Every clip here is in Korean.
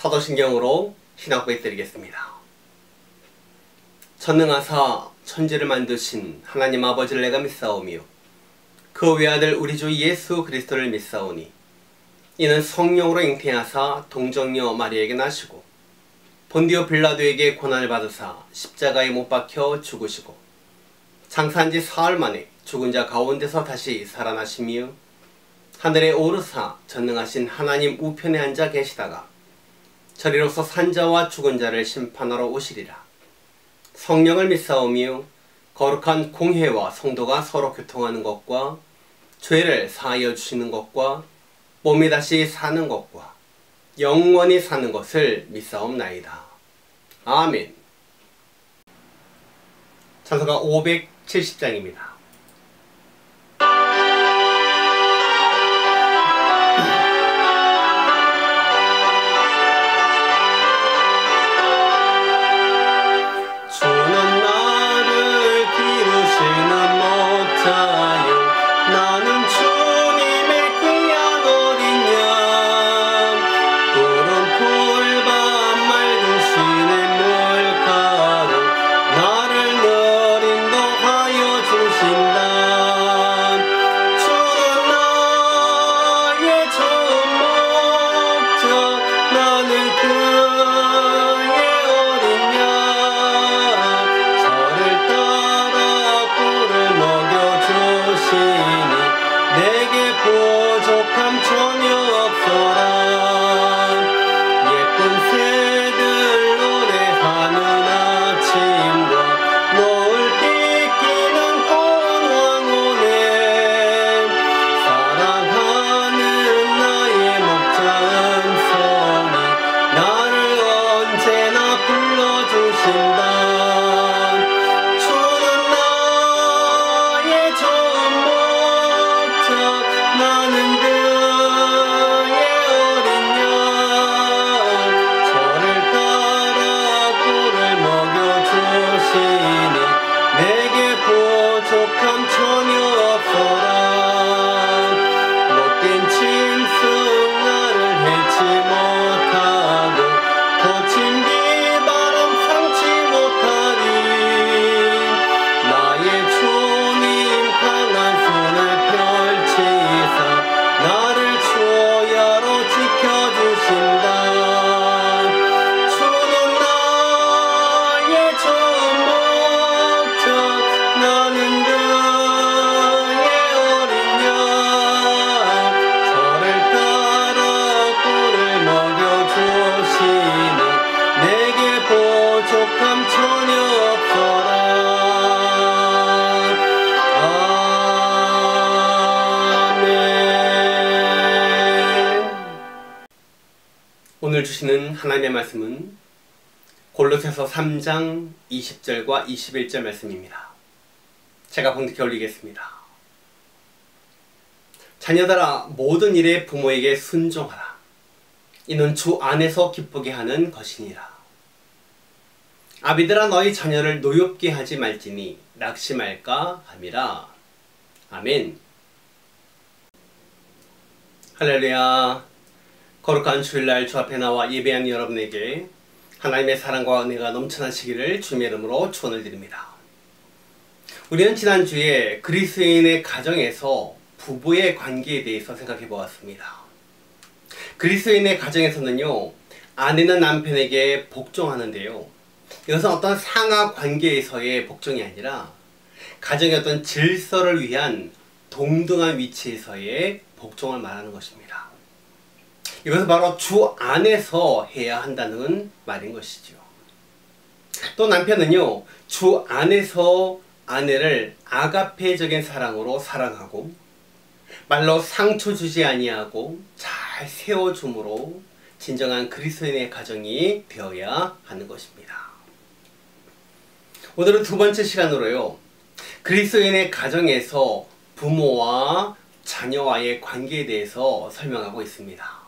사도신경으로 신학고해 드리겠습니다. 전능하사 천지를 만드신 하나님 아버지를 내가 믿사오며 그 외아들 우리 주 예수 그리스도를 믿사오니 이는 성령으로 잉태하사 동정녀 마리아에게 나시고 본디오 빌라도에게 고난을 받으사 십자가에 못 박혀 죽으시고 장사한 지 사흘 만에 죽은 자 가운데서 다시 살아나시며 하늘에 오르사 전능하신 하나님 우편에 앉아 계시다가 저리로서 산자와 죽은 자를 심판하러 오시리라. 성령을 믿사오며 거룩한 공회와 성도가 서로 교통하는 것과 죄를 사하여 주시는 것과 몸이 다시 사는 것과 영원히 사는 것을 믿사옵나이다. 아멘. 찬송가 570장입니다. 오늘 주시는 하나님의 말씀은 골로새서 3장 20절과 21절 말씀입니다. 제가 봉독해 올리겠습니다. 자녀들아 모든 일에 부모에게 순종하라. 이는 주 안에서 기쁘게 하는 것이니라. 아비들아 너희 자녀를 노엽게 하지 말지니 낙심할까 함이라. 아멘. 할렐루야. 거룩한 주일날 주 앞에 나와 예배한 여러분에게 하나님의 사랑과 은혜가 넘쳐나시기를 주님의 이름으로 축원을 드립니다. 우리는 지난주에 그리스도인의 가정에서 부부의 관계에 대해서 생각해 보았습니다. 그리스도인의 가정에서는요, 아내는 남편에게 복종하는데요, 이것은 어떤 상하 관계에서의 복종이 아니라 가정의 어떤 질서를 위한 동등한 위치에서의 복종을 말하는 것입니다. 이것은 바로 주 안에서 해야 한다는 말인 것이죠. 또 남편은요, 주 안에서 아내를 아가페적인 사랑으로 사랑하고 말로 상처 주지 아니하고 잘 세워줌으로 진정한 그리스도인의 가정이 되어야 하는 것입니다. 오늘은 두 번째 시간으로요, 그리스도인의 가정에서 부모와 자녀와의 관계에 대해서 설명하고 있습니다.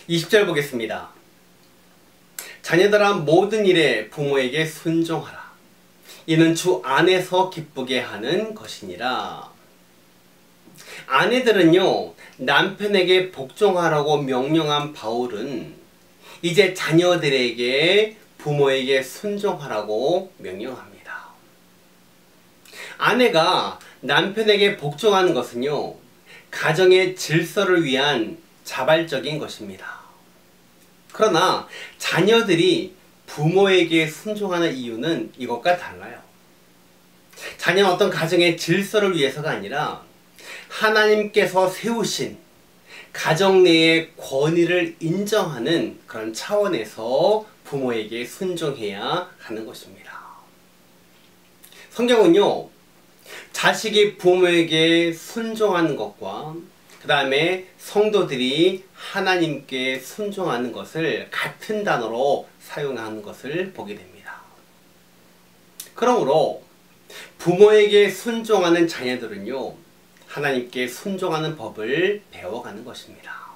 20절 보겠습니다. 자녀들아 모든 일에 부모에게 순종하라. 이는 주 안에서 기쁘게 하는 것이니라. 아내들은요, 남편에게 복종하라고 명령한 바울은 이제 자녀들에게 부모에게 순종하라고 명령합니다. 아내가 남편에게 복종하는 것은요, 가정의 질서를 위한 자발적인 것입니다. 그러나 자녀들이 부모에게 순종하는 이유는 이것과 달라요. 자녀는 어떤 가정의 질서를 위해서가 아니라 하나님께서 세우신 가정 내의 권위를 인정하는 그런 차원에서 부모에게 순종해야 하는 것입니다. 성경은요, 자식이 부모에게 순종하는 것과 그 다음에 성도들이 하나님께 순종하는 것을 같은 단어로 사용하는 것을 보게 됩니다. 그러므로 부모에게 순종하는 자녀들은요, 하나님께 순종하는 법을 배워가는 것입니다.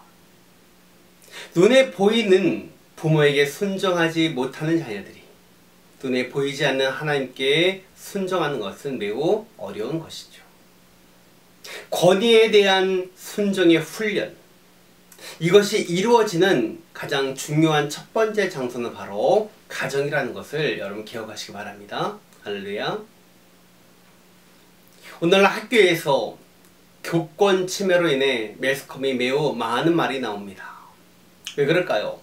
눈에 보이는 부모에게 순종하지 못하는 자녀들이 눈에 보이지 않는 하나님께 순종하는 것은 매우 어려운 것이죠. 권위에 대한 순종의 훈련, 이것이 이루어지는 가장 중요한 첫 번째 장소는 바로 가정이라는 것을 여러분 기억하시기 바랍니다. 할렐루야. 오늘날 학교에서 교권 침해로 인해 매스컴이 매우 많은 말이 나옵니다. 왜 그럴까요?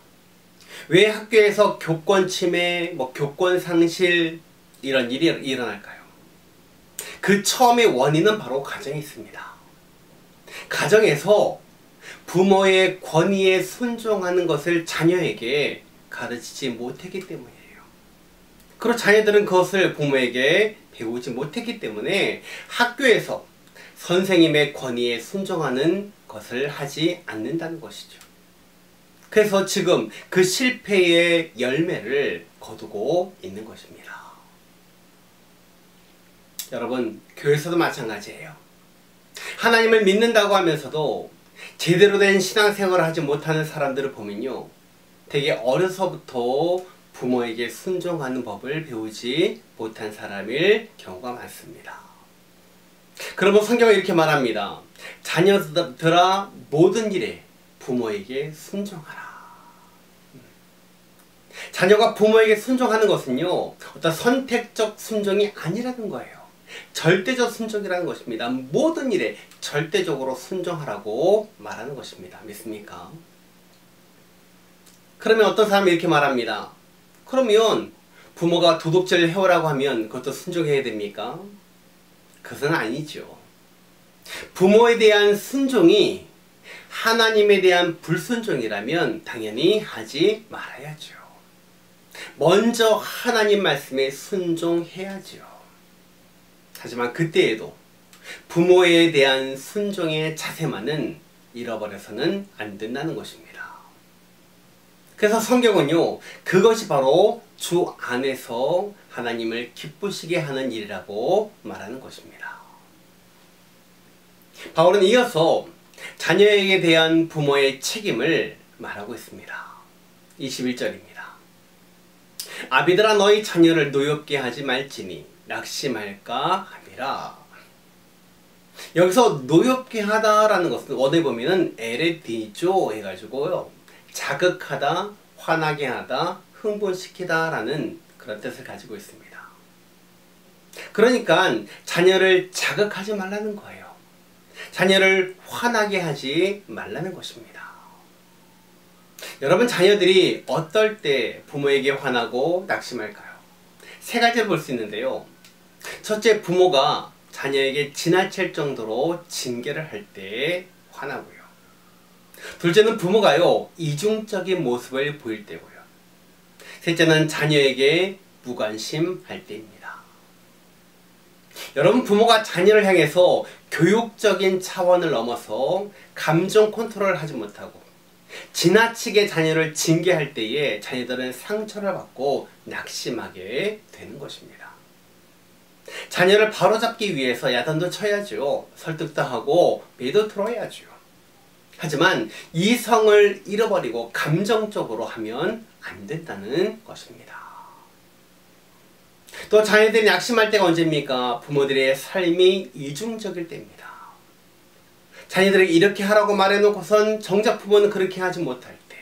왜 학교에서 교권 침해, 교권 상실 이런 일이 일어날까요? 그 처음의 원인은 바로 가정에 있습니다. 가정에서 부모의 권위에 순종하는 것을 자녀에게 가르치지 못했기 때문이에요. 그리고 자녀들은 그것을 부모에게 배우지 못했기 때문에 학교에서 선생님의 권위에 순종하는 것을 하지 않는다는 것이죠. 그래서 지금 그 실패의 열매를 거두고 있는 것입니다. 여러분, 교회에서도 마찬가지예요. 하나님을 믿는다고 하면서도 제대로 된 신앙생활을 하지 못하는 사람들을 보면요, 되게 어려서부터 부모에게 순종하는 법을 배우지 못한 사람일 경우가 많습니다. 그러면 성경은 이렇게 말합니다. 자녀들아 모든 일에 부모에게 순종하라. 자녀가 부모에게 순종하는 것은요, 어떤 선택적 순종이 아니라는 거예요. 절대적 순종이라는 것입니다. 모든 일에 절대적으로 순종하라고 말하는 것입니다. 믿습니까? 그러면 어떤 사람이 이렇게 말합니다. 그러면 부모가 도둑질을 해오라고 하면 그것도 순종해야 됩니까? 그것은 아니죠. 부모에 대한 순종이 하나님에 대한 불순종이라면 당연히 하지 말아야죠. 먼저 하나님 말씀에 순종해야죠. 하지만 그때에도 부모에 대한 순종의 자세만은 잃어버려서는 안 된다는 것입니다. 그래서 성경은요, 그것이 바로 주 안에서 하나님을 기쁘시게 하는 일이라고 말하는 것입니다. 바울은 이어서 자녀에게 대한 부모의 책임을 말하고 있습니다. 21절입니다. 아비들아 너희 자녀를 노엽게 하지 말지니 낙심할까 함이라. 여기서 노엽게 하다라는 것은 원에 보면은 에레디조 해가지고요, 자극하다, 화나게 하다, 흥분시키다 라는 그런 뜻을 가지고 있습니다. 그러니까 자녀를 자극하지 말라는 거예요. 자녀를 화나게 하지 말라는 것입니다. 여러분, 자녀들이 어떨 때 부모에게 화나고 낙심할까요? 세 가지를 볼 수 있는데요. 첫째, 부모가 자녀에게 지나칠 정도로 징계를 할 때 화나고요. 둘째는 부모가요, 이중적인 모습을 보일 때고요. 셋째는 자녀에게 무관심할 때입니다. 여러분, 부모가 자녀를 향해서 교육적인 차원을 넘어서 감정 컨트롤을 하지 못하고 지나치게 자녀를 징계할 때에 자녀들은 상처를 받고 낙심하게 되는 것입니다. 자녀를 바로잡기 위해서 야단도 쳐야죠. 설득도 하고 매도 들어야죠. 하지만 이성을 잃어버리고 감정적으로 하면 안 된다는 것입니다. 또 자녀들이 낙심할 때가 언제입니까? 부모들의 삶이 이중적일 때입니다. 자녀들에게 이렇게 하라고 말해놓고선 정작 부모는 그렇게 하지 못할 때,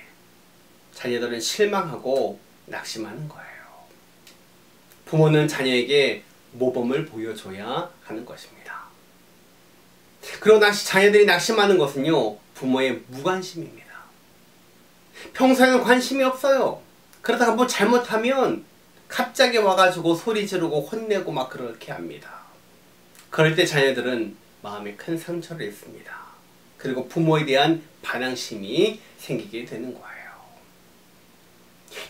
자녀들은 실망하고 낙심하는 거예요. 부모는 자녀에게 모범을 보여줘야 하는 것입니다. 그리고 자녀들이 낙심하는 것은요, 부모의 무관심입니다. 평소에는 관심이 없어요. 그러다가 뭐 잘못하면 갑자기 와가지고 소리 지르고 혼내고 막 그렇게 합니다. 그럴 때 자녀들은 마음에 큰 상처를 입습니다. 그리고 부모에 대한 반항심이 생기게 되는 거예요.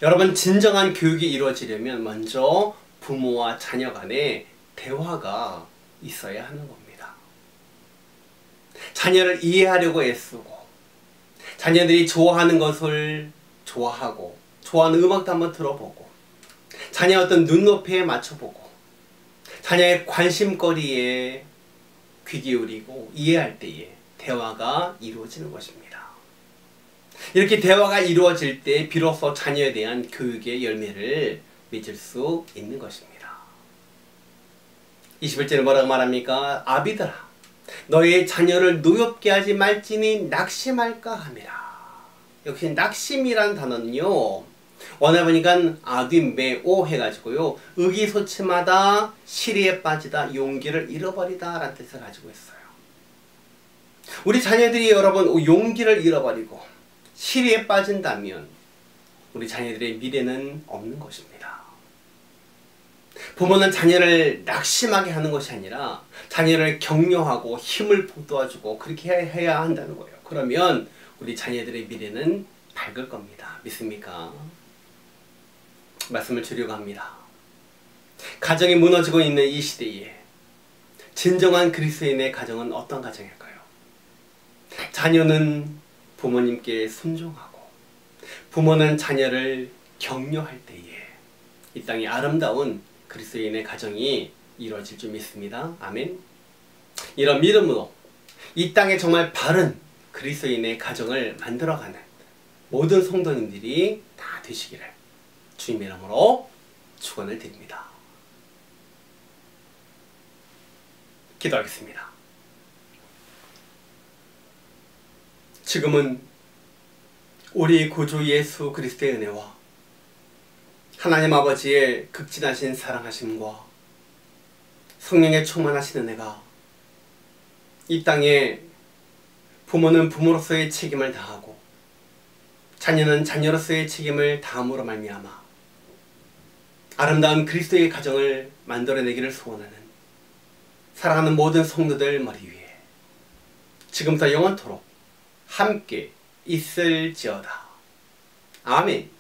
여러분, 진정한 교육이 이루어지려면 먼저 부모와 자녀 간에 대화가 있어야 하는 겁니다. 자녀를 이해하려고 애쓰고, 자녀들이 좋아하는 것을 좋아하고, 좋아하는 음악도 한번 들어보고, 자녀의 어떤 눈높이에 맞춰보고, 자녀의 관심거리에 귀 기울이고 이해할 때에 대화가 이루어지는 것입니다. 이렇게 대화가 이루어질 때 비로소 자녀에 대한 교육의 열매를 맺을 수 있는 것입니다. 21절에 뭐라고 말합니까? 아비들아, 너의 자녀를 노엽게 하지 말지니 낙심할까 함이라. 역시 낙심이란 단어는요, 원어 보니까 아뒷매오 해가지고요, 의기소침하다, 시리에 빠지다, 용기를 잃어버리다 라는 뜻을 가지고 있어요. 우리 자녀들이 여러분 용기를 잃어버리고 시리에 빠진다면 우리 자녀들의 미래는 없는 것입니다. 부모는 자녀를 낙심하게 하는 것이 아니라 자녀를 격려하고 힘을 북돋아주고 그렇게 해야 한다는 거예요. 그러면 우리 자녀들의 미래는 밝을 겁니다. 믿습니까? 말씀을 드리려고 합니다. 가정이 무너지고 있는 이 시대에 진정한 그리스도인의 가정은 어떤 가정일까요? 자녀는 부모님께 순종하고 부모는 자녀를 격려할 때에 이 땅에 아름다운 그리스도인의 가정이 이루어질 줄 믿습니다. 아멘. 이런 믿음으로 이 땅에 정말 바른 그리스도인의 가정을 만들어가는 모든 성도님들이 다 되시기를 주님의 이름으로 축원을 드립니다. 기도하겠습니다. 지금은 우리 구주 예수 그리스도의 은혜와 하나님 아버지의 극진하신 사랑하심과 성령의 충만하신 은혜가 이 땅에 부모는 부모로서의 책임을 다하고 자녀는 자녀로서의 책임을 다함으로 말미암아 아름다운 그리스도의 가정을 만들어내기를 소원하는 사랑하는 모든 성도들 머리 위에 지금부터 영원토록 함께 있을지어다. 아멘.